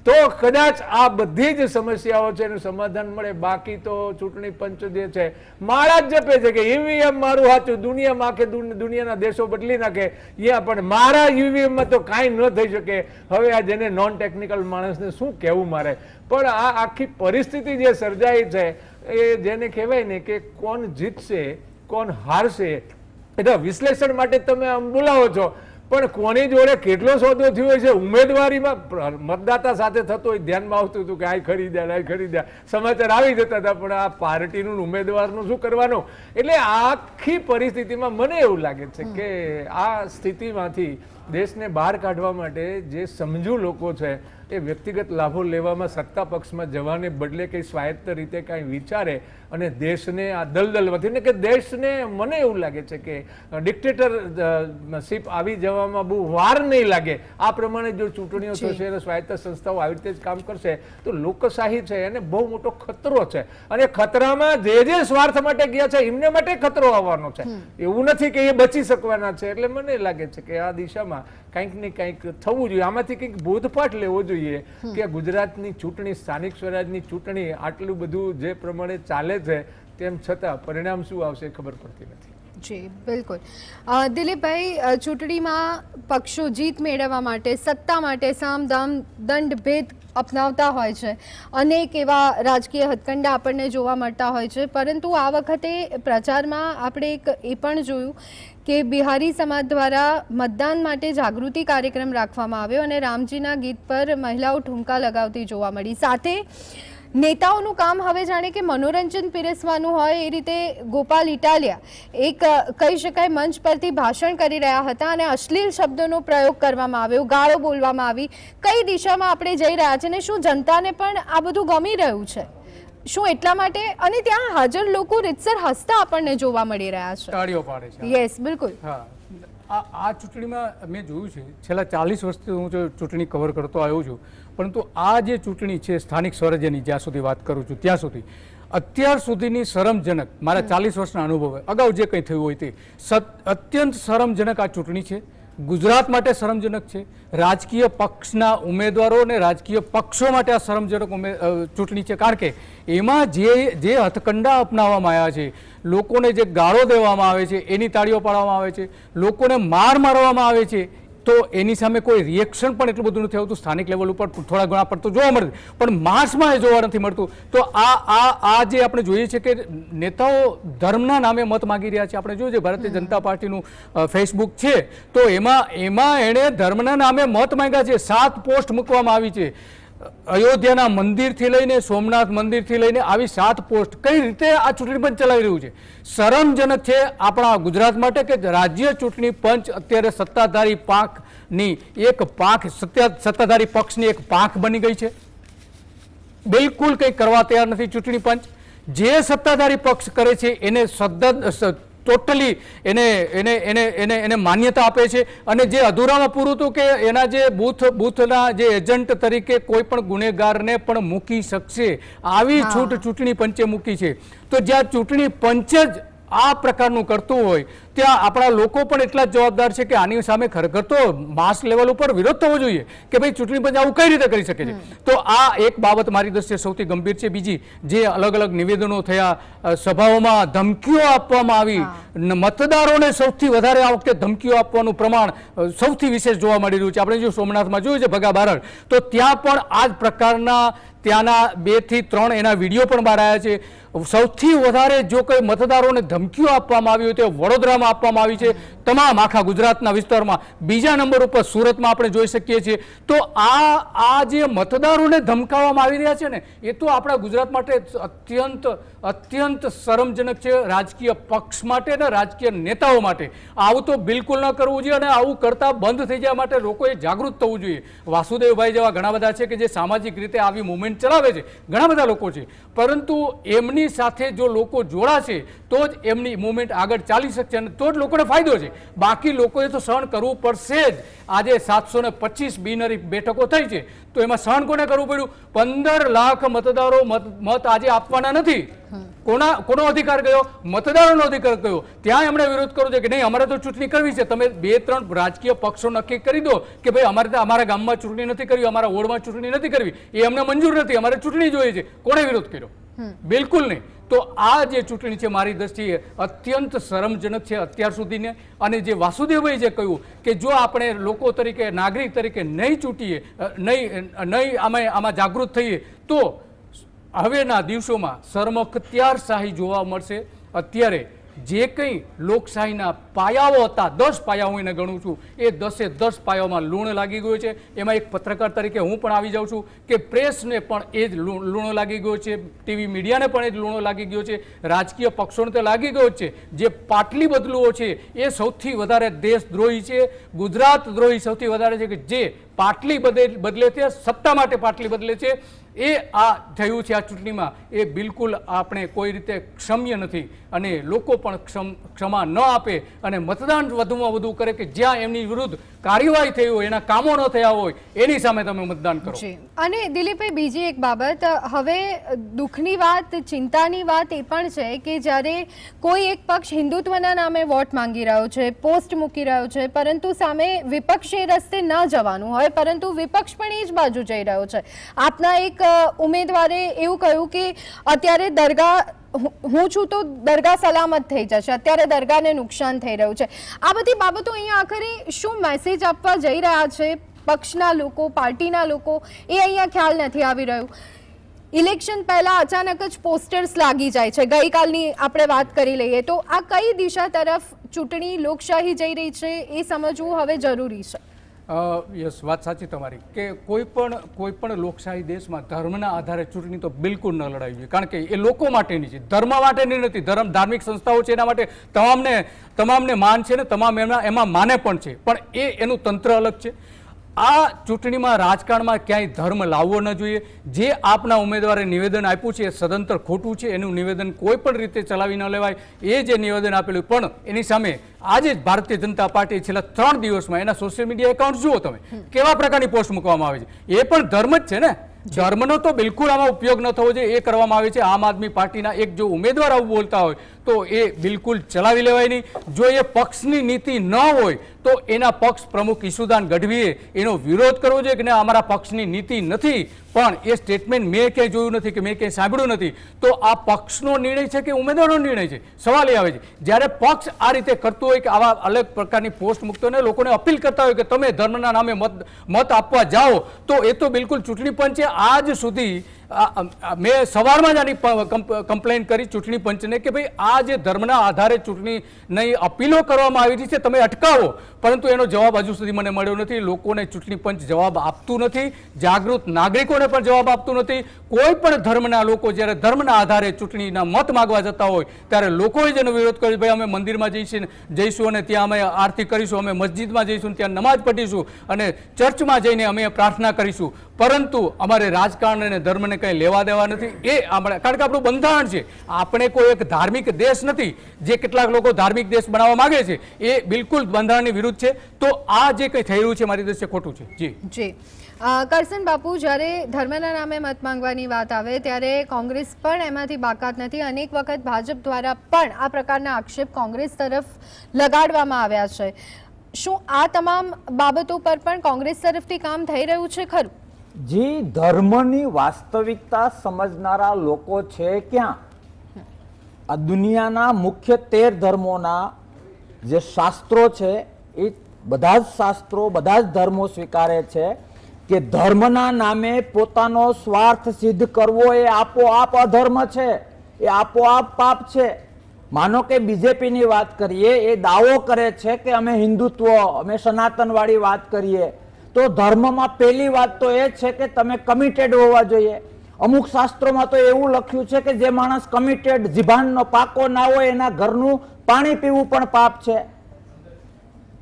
તો કદાચ આ બધી જ સમસ્યાઓ છે એનું સમાધાન મળે. બાકી તો ચૂંટણી પંચ જે છે માળા જ જપે છે કે ઈવીએમ મારું સાચું, દુનિયામાં આખે દુનિયાના દેશો બદલી નાખે અહીંયા પણ મારા ઈવીએમમાં તો કાંઈ ન થઈ શકે. હવે આ જેને નોન ટેકનિકલ માણસને શું કહેવું મારે, પણ આ આખી પરિસ્થિતિ જે સર્જાઈ છે એ જેને કહેવાય ને કે કોણ જીતશે કોણ હારશે એટલે વિશ્લેષણ માટે તમે આમ બોલાવો છો, પણ કોની જોડે કેટલો સોદો થયો છે ઉમેદવારીમાં મતદાતા સાથે થતો હોય ધ્યાનમાં આવતું હતું કે આ ખરીદ્યા સમાચાર આવી જતા હતા, પણ આ પાર્ટીનું ઉમેદવારનું શું કરવાનું. એટલે આખી પરિસ્થિતિમાં મને એવું લાગે છે કે આ સ્થિતિમાંથી દેશને બહાર કાઢવા માટે જે સમજુ લોકો છે એ વ્યક્તિગત લાભો લેવામાં સત્તા પક્ષમાં જવાને બદલે કંઈ સ્વાયત્ત રીતે કાંઈ વિચારે અને દેશને આ દલદલમાંથી ને કે દેશને મને એવું લાગે છે કે ડિક્ટેટરશીપ આવી જવામાં બહુ વાર નહીં લાગે. આ પ્રમાણે જો ચૂંટણીઓ થશે અને સ્વાયત્ત સંસ્થાઓ આવી રીતે જ કામ કરશે તો લોકશાહી છે એને બહુ મોટો ખતરો છે. અને ખતરામાં જે સ્વાર્થ માટે ગયા છે એમને માટે ખતરો આવવાનો છે, એવું નથી કે એ બચી શકવાના છે. એટલે મને લાગે છે કે આ દિશામાં કંઈક ને કંઈક થવું જોઈએ, આમાંથી કંઈક બોધપાઠ લેવો જોઈએ કે ગુજરાતની ચૂંટણી સ્થાનિક સ્વરાજની ચૂંટણી આટલું બધું જે પ્રમાણે ચાલે છે તેમ છતાં પરિણામ શું આવશે ખબર પડતી નથી. જી બિલકુલ. દિલીપભાઈ, ચૂંટણીમાં પક્ષો જીત મેળવવા માટે સત્તા માટે સામ દામ દંડ ભેદ અપનાવતા હોય છે, અનેક એવા રાજકીય હથકંડા આપણને જોવા મળતા હોય છે, પરંતુ આ વખતે પ્રચારમાં આપણે એક એ પણ જોયું કે બિહારી સમાજ દ્વારા મતદાન માટે જાગૃતિ કાર્યક્રમ રાખવામાં આવ્યો અને રામજીના ગીત પર મહિલાઓ ઠુમકા લગાવતી જોવા મળી. સાથે નેતાઓનું કામ હવે જાણે કે મનોરંજન પીરસવાનું હોય એ રીતે ગોપાલ ઇટાલિયા એક કહી શકાય મંચ પરથી ભાષણ કરી રહ્યા હતા અને અશ્લીલ શબ્દોનો પ્રયોગ કરવામાં આવ્યો, ગાળો બોલવામાં આવી. કઈ દિશામાં આપણે જઈ રહ્યા છે ને શું જનતાને પણ આ બધું ગમી રહ્યું છે? શું એટલા માટે અને ત્યાં હાજર લોકો રીતસર હસતા આપણને જોવા મળી રહ્યા છે, તાળીઓ પાડે છે? યસ બિલકુલ. હા, આ ચૂંટણીમાં મેં જોયું છે છેલ્લા 40 વર્ષથી હું ચૂંટણી કવર કરતો આવ્યો છું, પરંતુ આ જે ચૂંટણી છે સ્થાનિક સ્વરાજ્યની જ્યાં સુધી વાત કરું છું ત્યાં સુધી અત્યાર સુધીની શરમજનક મારા 40 વર્ષના અનુભવ અગાઉ જે કંઈ થયું હોય તે અત્યંત શરમજનક આ ચૂંટણી છે. ગુજરાત માટે શરમજનક છે, રાજકીય પક્ષના ઉમેદવારો અને રાજકીય પક્ષો માટે આ શરમજનક ચૂંટણી છે. કારણ કે એમાં જે હથકંડા અપનાવવામાં આવ્યા છે, લોકોને જે ગાળો દેવામાં આવે છે એની તાળીઓ પાડવામાં આવે છે, લોકોને માર મારવામાં આવે છે, તો એની સામે કોઈ રિએક્શન પણ એટલું બધું નથી આવતું. સ્થાનિક લેવલ ઉપર થોડા ઘણા પડતું જોવા મળે પણ માસમાં એ જોવા નથી મળતું. તો આ જે આપણે જોઈએ છે કે નેતાઓ ધર્મના નામે મત માગી રહ્યા છે. આપણે જોયું છે ભારતીય જનતા પાર્ટીનું ફેસબુક છે તો એમાં એણે ધર્મના નામે મત માંગ્યા છે. 7 પોસ્ટ મૂકવામાં આવી છે. અયોધ્યાના મંદિરથી લઈને સોમનાથ મંદિરથી લઈને આવી 7 પોસ્ટ કઈ રીતે આ ચૂંટણી પંચ ચલાવી રહ્યું છે? શરમજનક છે આપણા ગુજરાત માટે કે રાજ્ય ચૂંટણી પંચ અત્યારે સત્તાધારી પાંખની એક પાંખ સત્તાધારી પક્ષની એક પાંખ બની ગઈ છે. બિલકુલ કંઈ કરવા તૈયાર નથી ચૂંટણી પંચ. જે સત્તાધારી પક્ષ કરે છે એને ટોટલી એને માન્યતા આપે છે અને જે અધૂરામાં પૂરું હતું કે એના જે બૂથના જે એજન્ટ તરીકે કોઈ પણ ગુનેગારને પણ મૂકી શકશે આવી છૂટ ચૂંટણી પંચે મૂકી છે. તો જ્યાં ચૂંટણી પંચ જ આ પ્રકારનું કરતું હોય ત્યાં આપણા લોકો પણ એટલા જ જવાબદાર છે કે આની સામે ખરેખર તો માસ લેવલ ઉપર વિરોધ થવો જોઈએ કે ભાઈ ચૂંટણી પંચ આવું કઈ રીતે કરી શકે છે. તો આ એક બાબત મારી દ્રષ્ટિએ સૌથી ગંભીર છે. બીજી જે અલગ અલગ નિવેદનો થયા, સભાઓમાં ધમકીઓ આપવામાં આવી, મતદારોને સૌથી વધારે આ વખતે ધમકીઓ આપવાનું પ્રમાણ સૌથી વિશેષ જોવા મળી રહ્યું છે. આપણે જો સોમનાથમાં જોયું છે ભગા બારડ, તો ત્યાં પણ આ જ પ્રકારના ત્યાંના 2 થી 3 એના વિડીયો પણ બહાર આવ્યા છે. સૌથી વધારે જો કોઈ મતદારોને ધમકીઓ આપવામાં આવી હોય તો વડોદરામાં આપવામાં આવી છે, તમામ આખા ગુજરાતના વિસ્તારમાં. બીજા નંબર ઉપર સુરતમાં આપણે જોઈ શકીએ છીએ. તો આ જે મતદારોને ધમકાવવામાં આવી રહ્યા છે ને એ તો આપણા ગુજરાત માટે અત્યંત શરમજનક છે, રાજકીય પક્ષ માટે અને રાજકીય નેતાઓ માટે. આવું તો બિલકુલ ન કરવું જોઈએ અને આવું કરતા બંધ થઈ જવા માટે લોકોએ જાગૃત થવું જોઈએ. વાસુદેવભાઈ જેવા ઘણા બધા છે કે જે સામાજિક રીતે આવી મુવમેન્ટ ચલાવે છે, ઘણા બધા લોકો છે, પરંતુ એમની સાથે જો લોકો જોડાશે તો જ એમની મુવમેન્ટ આગળ ચાલી શકશે અને તો જ લોકોને ફાયદો છે. બાકી લોકોએ તો સહન કરવું પડશે જ. આજે 725 બિનહરીફ બેઠકો થઈ છે તો એમાં સહન કોને કરવું પડ્યું? 15 લાખ મતદારો મત આજે આપવાના નથી. કોનો અધિકાર ગયો? મતદારોનો અધિકાર ગયો. ત્યાં એમણે વિરોધ કર્યો છે કે નહીં, અમારે તો ચૂંટણી કરવી છે. તમે 2-3 રાજકીય પક્ષો નક્કી કરી દો કે ભાઈ અમારે તો અમારા ગામમાં ચૂંટણી નથી કરવી, અમારા વોર્ડમાં ચૂંટણી નથી કરવી, એ અમને મંજૂર નથી, અમારે ચૂંટણી જોઈએ છે. કોણે વિરોધ કર્યો? બિલકુલ નહીં. તો આ જે ચૂંટણી છે મારી દ્રષ્ટિએ અત્યંત શરમજનક છે અત્યાર સુધીને. અને જે વાસુદેવભાઈ જે કહ્યું કે જો આપણે લોકો તરીકે નાગરિક તરીકે નહીં ચૂંટીએ, નહીં આમાં જાગૃત થઈએ તો હવેના દિવસોમાં શર્મખ્તિયારશાહી જોવા મળશે. અત્યારે જે કંઈ લોકશાહીના પાયાઓ હતા, 10 પાયા હું એને ગણું છું, એ 10 પાયાઓમાં લૂણ લાગી ગયો છે. એમાં એક પત્રકાર તરીકે હું પણ આવી જાઉં છું કે પ્રેસને પણ એ જ લૂણો લાગી ગયો છે, ટીવી મીડિયાને પણ એ જ લૂણો લાગી ગયો છે, રાજકીય પક્ષોને તો લાગી ગયો જ છે. જે પાટલી બદલુઓ છે એ સૌથી વધારે દેશદ્રોહી છે, ગુજરાત દ્રોહી સૌથી વધારે છે, કે જે પાટલી બદલે છે, સત્તા માટે પાટલી બદલે છે. એ આ થયું છે આ ચૂંટણીમાં. એ બિલકુલ આપણે કોઈ રીતે ક્ષમ્ય નથી અને લોકો પણ ક્ષમા ન આપે અને મતદાન વધુમાં વધુ કરે કે જ્યાં એમની વિરુદ્ધ કાર્યવાહી થઈ હોય, એના કામો ન થયા હોય, એની સામે તમે મતદાન કરો. અને દિલીપભાઈ, બીજી એક બાબત, હવે દુઃખની વાત, ચિંતાની વાત એ પણ છે કે જ્યારે કોઈ એક પક્ષ હિન્દુત્વના નામે વોટ માંગી રહ્યો છે, પોસ્ટ મૂકી રહ્યો છે, પરંતુ સામે વિપક્ષે રસ્તે ન જવાનું હોય, પરંતુ વિપક્ષ પણ એ જ બાજુ જઈ રહ્યો છે. આપના એક ઉમેદવારે એવું કહ્યું કે અત્યારે દરગાહ, હું છું તો દરગાહ સલામત થઈ જશે, અત્યારે દરગાહને નુકસાન થઈ રહ્યું છે. આ બધી બાબતો અહીંયા આખરે શું મેસેજ આપવા જઈ રહ્યા છે પક્ષના લોકો, પાર્ટીના લોકો, એ અહીંયા ખ્યાલ નથી આવી રહ્યું. ઇલેક્શન પહેલા અચાનક જ પોસ્ટર્સ લાગી જાય છે. ગઈકાલની આપણે વાત કરી લઈએ તો આ કઈ દિશા તરફ ચૂંટણી લોકશાહી જઈ રહી છે એ સમજવું હવે જરૂરી છે. યસ, વાત સાચી તમારી કે કોઈ પણ લોકશાહી દેશમાં ધર્મના આધારે ચૂંટણી તો બિલકુલ ન લડાવી જોઈએ, કારણ કે એ લોકો માટેની છે, ધર્મ માટેની નથી. ધાર્મિક સંસ્થાઓ છે એના માટે તમામને માન છે ને તમામ એમાં માને પણ છે, પણ એનું તંત્ર અલગ છે. આ ચૂંટણીમાં રાજકારણમાં ક્યાંય ધર્મ લાવવો ન જોઈએ. જે આપના ઉમેદવારે નિવેદન આપ્યું છે એ સદંતર ખોટું છે. એનું નિવેદન કોઈ પણ રીતે ચલાવી ન લેવાય. એ જે નિવેદન આપેલું, પણ એની સામે આજે જ ભારતીય જનતા પાર્ટી છેલ્લા 3 દિવસમાં એના સોશિયલ મીડિયા એકાઉન્ટ જુઓ તમે, કેવા પ્રકારની પોસ્ટ મૂકવામાં આવે છે. એ પણ ધર્મ જ છે ને. ધર્મનો તો બિલકુલ આમાં ઉપયોગ ન થવો જોઈએ, એ કરવામાં આવે છે. આમ આદમી પાર્ટીના એક જો ઉમેદવાર આવું બોલતા હોય તો એ બિલકુલ ચલાવી લેવાય નહીં. જો એ પક્ષની નીતિ ન હોય તો એના પક્ષ પ્રમુખ ઈસુદાન ગઢવીએ એનો વિરોધ કરવો જોઈએ કે અમારા પક્ષની નીતિ નથી. પણ એ સ્ટેટમેન્ટ મેં ક્યાંય જોયું નથી કે મેં ક્યાંય સાંભળ્યું નથી. તો આ પક્ષનો નિર્ણય છે કે ઉમેદવારનો નિર્ણય છે? સવાલ એ આવે છે. જ્યારે પક્ષ આ રીતે કરતો હોય કે આવા અલગ પ્રકારની પોસ્ટ મૂકતો ને લોકોને અપીલ કરતા હોય કે તમે ધર્મના નામે મત આપવા જાઓ, તો એ તો બિલકુલ ચૂંટણી પંચે આજ સુધી, મેં સવારમાં જ આની કમ્પ્લેન કરી ચૂંટણી પંચને કે ભાઈ આ જે ધર્મના આધારે ચૂંટણીની અપીલો કરવામાં આવી રહી છે તમે અટકાવો, પરંતુ એનો જવાબ હજુ સુધી મને મળ્યો નથી. લોકોને ચૂંટણી પંચ જવાબ આપતું નથી, જાગૃત નાગરિકોને પણ જવાબ આપતું નથી. કોઈ પણ ધર્મના લોકો જ્યારે ધર્મના આધારે ચૂંટણીના મત માગવા જતા હોય ત્યારે લોકોએ જેનો વિરોધ કર્યો, ભાઈ અમે મંદિરમાં જઈશું અને ત્યાં અમે આરતી કરીશું, અમે મસ્જિદમાં જઈશું ત્યાં નમાઝ પઢીશું અને ચર્ચમાં જઈને અમે પ્રાર્થના કરીશું, પરંતુ અમારે રાજકારણ અને ધર્મને કંઈ લેવા દેવા નથી. એ આપણે, કારણ કે આપણું બંધારણ છે, આપણે કોઈ એક ધાર્મિક દેશ નથી. જે કેટલાક લોકો ધાર્મિક દેશ બનાવવા માંગે છે એ બિલકુલ બંધારણની વિરુદ્ધ છે. તો આ જે કંઈ થઈ રહ્યું છે મારી દ્રષ્ટિએ ખોટું છે. જી કરસન બાપુ, જ્યારે ધર્મના નામે મત માંગવાની વાત આવે ત્યારે કોંગ્રેસ પણ એમાંથી બાકાત નથી. અનેક વખત ભાજપ દ્વારા પણ આ પ્રકારના આક્ષેપ કોંગ્રેસ તરફ લગાડવામાં આવ્યા છે. શું આ તમામ બાબતો પર પણ કોંગ્રેસ તરફથી કામ થઈ રહ્યું છે ખરું? જે ધર્મની વાસ્તવિકતા સમજનારા લોકો છે ક્યાં? આ દુનિયાના મુખ્ય 13 ધર્મોના જે શાસ્ત્રો છે એ બધા જ શાસ્ત્રો, બધા જ ધર્મો સ્વીકારે છે કે ધર્મના નામે પોતાનો સ્વાર્થ સિદ્ધ કરવો એ આપોઆપ અધર્મ છે, એ આપોઆપ પાપ છે. માનો કે બીજેપીની વાત કરીએ, એ દાવો કરે છે કે અમે હિન્દુત્વ, અમે સનાતનવાળી વાત કરીએ, તો ધર્મમાં પહેલી વાત તો એ છે કે તમે કમિટેડ હોવા જોઈએ. અમુક શાસ્ત્રોમાં તો એવું લખ્યું છે કે જે માણસ કમિટેડ, જીભાનનો પાકો ના હોય એના ઘરનું પાણી પીવું પણ પાપ છે.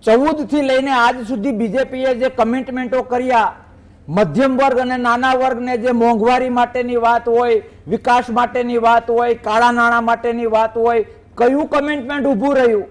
14 થી લઈને આજ સુધી બીજેપીએ જે કમિટમેન્ટો કર્યા, મધ્યમ વર્ગ અને નાના વર્ગને જે મોંઘવારી માટેની વાત હોય, વિકાસ માટેની વાત હોય, કાળા નાણાં માટેની વાત હોય, કયું કમિટમેન્ટ ઊભું રહ્યું?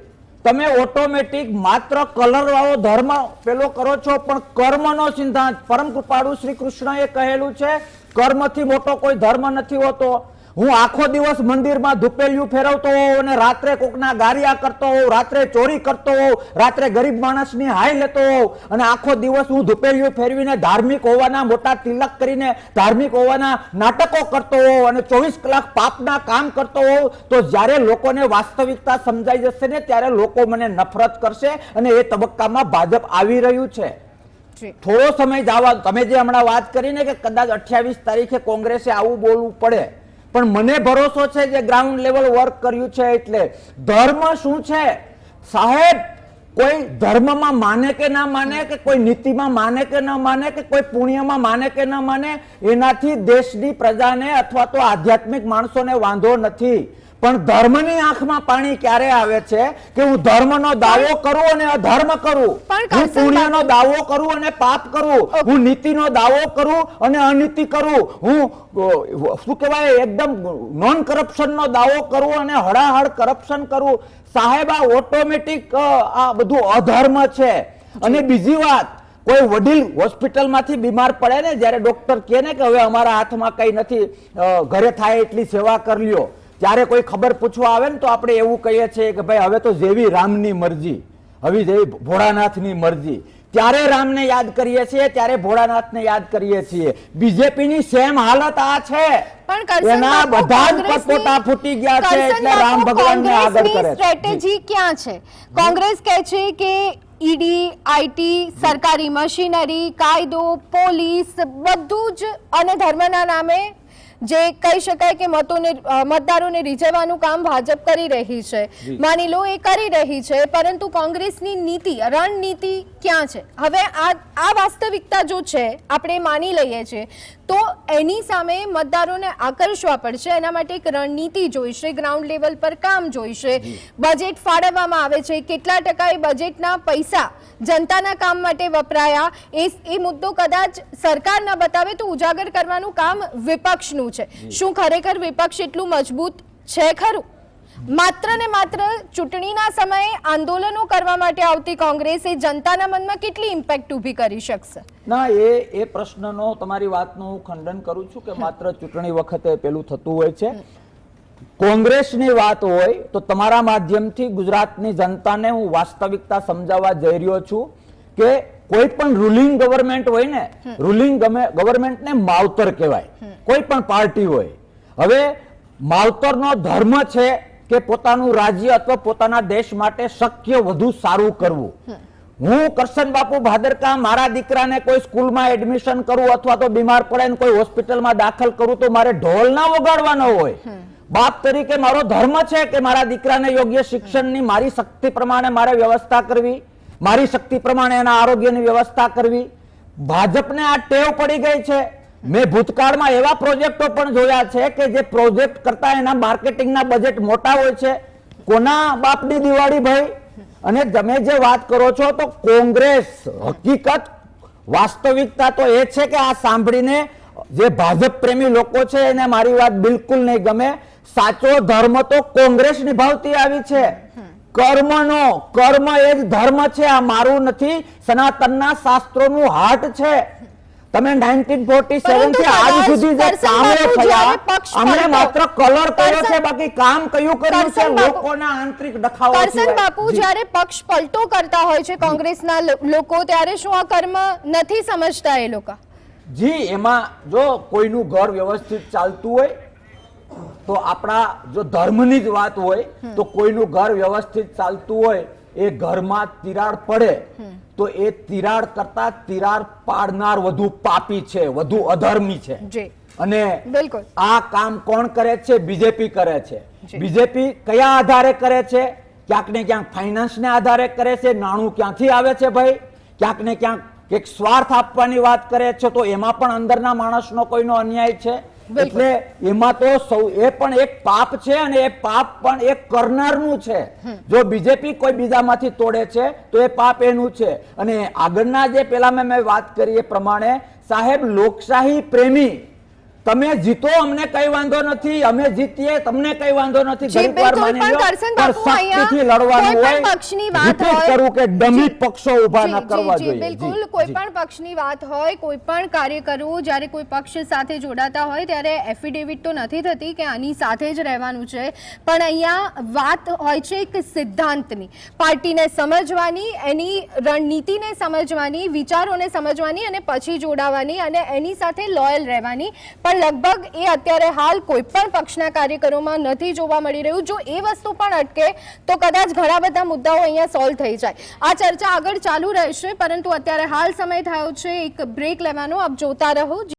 તમે ઓટોમેટિક માત્ર કલર વાળો ધર્મ પેલો કરો છો, પણ કર્મનો સિદ્ધાંત પરમ કૃપાળુ શ્રી કૃષ્ણએ કહેલું છે, કર્મથી મોટો કોઈ ધર્મ નથી હોતો. હું આખો દિવસ મંદિરમાં ધૂપેલિયું ફેરવતો હોઉં અને રાત્રે કોકના ગારિયા કરતો હોઉં, રાત્રે ચોરી કરતો હોઉં, રાત્રે ગરીબ માણસની હાય લેતો હોઉં અને આખો દિવસ હું ધૂપેલિયું ફેરવીને ધાર્મિક હોવાના મોટા તિલક કરીને ધાર્મિક હોવાના નાટકો કરતો હોઉં અને 24 કલાક પાપના કામ કરતો હોઉં, તો જ્યારે લોકોને વાસ્તવિકતા સમજાઈ જશે ને ત્યારે લોકો મને નફરત કરશે અને એ તબક્કામાં ભાજપ આવી રહ્યું છે. થોડો સમય જવા, તમે જે હમણાં વાત કરીને કે કદાચ 28 તારીખે કોંગ્રેસે આવું બોલવું પડે, પણ મને ભરોસો છે જે ગ્રાઉન્ડ લેવલ વર્ક કર્યું છે. એટલે ધર્મ શું છે સાહેબ, કોઈ ધર્મમાં માને કે ના માને, કે કોઈ નીતિમાં માને કે ન માને, કે કોઈ પુણ્યમાં માને કે ન માને, એનાથી દેશની પ્રજાને અથવા તો આધ્યાત્મિક માણસોને વાંધો નથી. પણ ધર્મની આંખમાં પાણી ક્યારે આવે છે કે હું ધર્મનો દાવો કરું અને અધર્મ કરું, હું પુણ્યનો દાવો કરું અને પાપ કરું, હું નીતિનો દાવો કરું અને અનીતિ કરું, હું શું કહેવાય એકદમ નોન કરપ્શનનો દાવો કરું અને હળાહળ કરપ્શન કરું. સાહેબ, આ ઓટોમેટિક આ બધું અધર્મ છે. અને બીજી વાત, કોઈ વડીલ હોસ્પિટલમાંથી બીમાર પડે ને, જ્યારે ડોક્ટર કહે ને કે હવે અમારા હાથમાં કઈ નથી, ઘરે થાય એટલી સેવા કરી લ્યો, ત્યારે કોઈ ખબર પૂછવા આવે ને તો આપણે એવું કહીએ છીએ કે ભાઈ હવે તો જેવી રામની મરજી, હવે જેવી ભોળાનાથની મરજી. ત્યારે રામને યાદ કરીએ છીએ, ત્યારે ભોળાનાથને યાદ કરીએ છીએ. બીજેપીની સેમ હાલત આ છે, એના બધા જ પટોટા ફૂટી ગયા છે એટલે રામ ભગવાનને આગળ કરે છે. સ્ટ્રેટેજી ક્યાં છે? કોંગ્રેસ કહે છે કે ઈડી, આઈટી, સરકારી મશીનરી, કાયદો, પોલીસ બધું જ અને ધર્મના નામે જે કહી શકાય કે મતદારોને રીઝવવાનું કામ ભાજપ કરી રહી છે, માની લો એ કરી રહી છે, પરંતુ કોંગ્રેસની નીતિ, રણનીતિ ક્યાં છે? હવે આ વાસ્તવિકતા જો છે આપણે માની લઈએ છીએ, તો એની સામે મતદારોને આકર્ષવા પડશે. એના માટે એક રણનીતિ જોઈશે, ગ્રાઉન્ડ લેવલ પર કામ જોઈશે, બજેટ ફાળવવામાં આવે છે, કેટલા ટકા એ બજેટના પૈસા જનતાના કામ માટે વપરાયા, એ મુદ્દો કદાચ સરકાર ન બતાવે તો ઉજાગર કરવાનું કામ વિપક્ષનું છે. શું ખરેખર વિપક્ષ એટલું મજબૂત છે ખરું? માત્ર ને માત્ર ચૂંટણીના સમયે આંદોલનો કરવા માટે આવતી કોંગ્રેસ એ જનતાના મનમાં કેટલી ઇમ્પેક્ટ ઊભી કરી શકશે? ના, એ પ્રશ્નનો, તમારી વાતનું હું ખંડન કરું છું કે માત્ર ચૂંટણી વખતે પેલું થતું હોય છે. કોંગ્રેસની વાત હોય તો તમારા માધ્યમથી ગુજરાતની જનતાને હું વાસ્તવિકતા સમજાવવા જઈ રહ્યો છું કે કોઈ પણ રૂલિંગ ગવર્મેન્ટ હોય ને, રૂલિંગ ગવર્મેન્ટને માવતર કહેવાય, કોઈ પણ પાર્ટી હોય. હવે માવતરનો ધર્મ છે કે પોતાનું રાજ્ય અથવા પોતાના દેશ માટે શક્ય વધુ સારું કરવું. હું કરશન બાપુ ભાદરકા મારા દીકરાને કોઈ સ્કૂલમાં એડમિશન કરું અથવા તો બીમાર પડે ને કોઈ હોસ્પિટલમાં દાખલ કરું તો મારે ઢોલ ના વગાડવાનો હોય. બાપ તરીકે મારો ધર્મ છે કે મારા દીકરાને યોગ્ય શિક્ષણની મારી શક્તિ પ્રમાણે મારે વ્યવસ્થા કરવી, મારી શક્તિ પ્રમાણે એના આરોગ્યની વ્યવસ્થા કરવી. ભાજપને આ ટેવ પડી ગઈ છે. મેં ભૂતકાળમાં એવા પ્રોજેક્ટો પણ જોયા છે કે જે પ્રોજેક્ટ કરતા એના માર્કેટિંગના બજેટ મોટા હોય છે. કોના બાપની દિવાળી ભાઈ? અને તમે જે વાત કરો છો તો કોંગ્રેસ, હકીકત વાસ્તવિકતા તો એ છે કે આ સાંભળીને જે ભાજપ પ્રેમી લોકો છે એને મારી વાત બિલકુલ નહીં ગમે. સાચો ધર્મ તો કોંગ્રેસ નિભાવતી આવી છે. કર્મ એ જ ધર્મ છે, આ મારું નથી, સનાતનના શાસ્ત્રોનું હાટ છે. તમે 1947 થી આજ સુધી જે કામો થયા, અમને માત્ર કલર કર્યો છે, બાકી કામ કયું કર્યું છે? લોકોના આંતરિક ડખાઓ. કરશન બાપુ, જ્યારે પક્ષ પલટો કરતા હોય છે કોંગ્રેસના લોકો, ત્યારે શું આ કર્મ નથી સમજતા એ લોકો? જી, એમાં જો કોઈનું ઘર વ્યવસ્થિત ચાલતું હોય તો આપણા જો ધર્મની જ વાત હોય તો કોઈનું ઘર વ્યવસ્થિત ચાલતું હોય, એ ઘરમાં તિરાડ પડે તો એ તિરાડ કરતા તિરાડ પાડનાર વધુ પાપી છે, વધુ અધર્મી છે. અને આ કામ કોણ કરે છે? બીજેપી કરે છે. બીજેપી કયા આધારે કરે છે? ક્યાંક ને ક્યાંક ફાઇનાન્સને આધારે કરે છે. નાણું ક્યાંથી આવે છે ભાઈ? ક્યાંક ને ક્યાંક એક સ્વાર્થ આપવાની વાત કરે છે, તો એમાં પણ અંદરના માણસનો કોઈનો અન્યાય છે. એટલે એમાં તો એ પણ એક પાપ છે અને એ પાપ પણ એક કરનારનું છે. જો બીજેપી કોઈ બીજામાંથી તોડે છે તો એ પાપ એનું છે. અને આગળના જે પેલા મેં વાત કરી એ પ્રમાણે સાહેબ લોકશાહી પ્રેમી તમે જીતો અમને કઈ વાંધો નથી, અમે જીતીએ તમને કઈ વાંધો નથી, જી, ઘડીક વાર બિલકુલ, માની પણ લો, કરશન પણ બાપુ, અહીંયા શક્તિથી લડવાનું કોઈ પણ હોય. પક્ષની વાત Repeat હોય. કરું કે ડમી જી. પક્ષો ઊભા ના જી, કરવા જી, જોઈએ. બિલકુલ જી, કોઈ જી. પણ પક્ષની વાત હોય, કોઈ પણ કાર્યકરો જ્યારે કોઈ પક્ષ સાથે જોડાતા હોય ત્યારે એફિડેવિટ તો નથી થતી કે આની સાથે જ રહેવાનું છે, પણ અહીંયા વાત હોય છે એક સિદ્ધાંતની, પાર્ટીને સમજવાની, એની રણનીતિને સમજવાની, વિચારોને સમજવાની અને પછી જોડાવાની અને એની સાથે લોયલ રહેવાની. પણ લગભગ એ અત્યારે હાલ કોઈ પણ પક્ષના કાર્યકરોમાં નથી જોવા મળી રહ્યું. જો એ વસ્તુ પણ અટકે તો કદાચ ઘણા બધા મુદ્દાઓ અહીંયા સોલ્વ થઈ જાય. આ ચર્ચા આગળ ચાલુ રહેશે, પરંતુ અત્યારે હાલ સમય થયો છે એક બ્રેક લેવાનો. આપ જોતા રહો.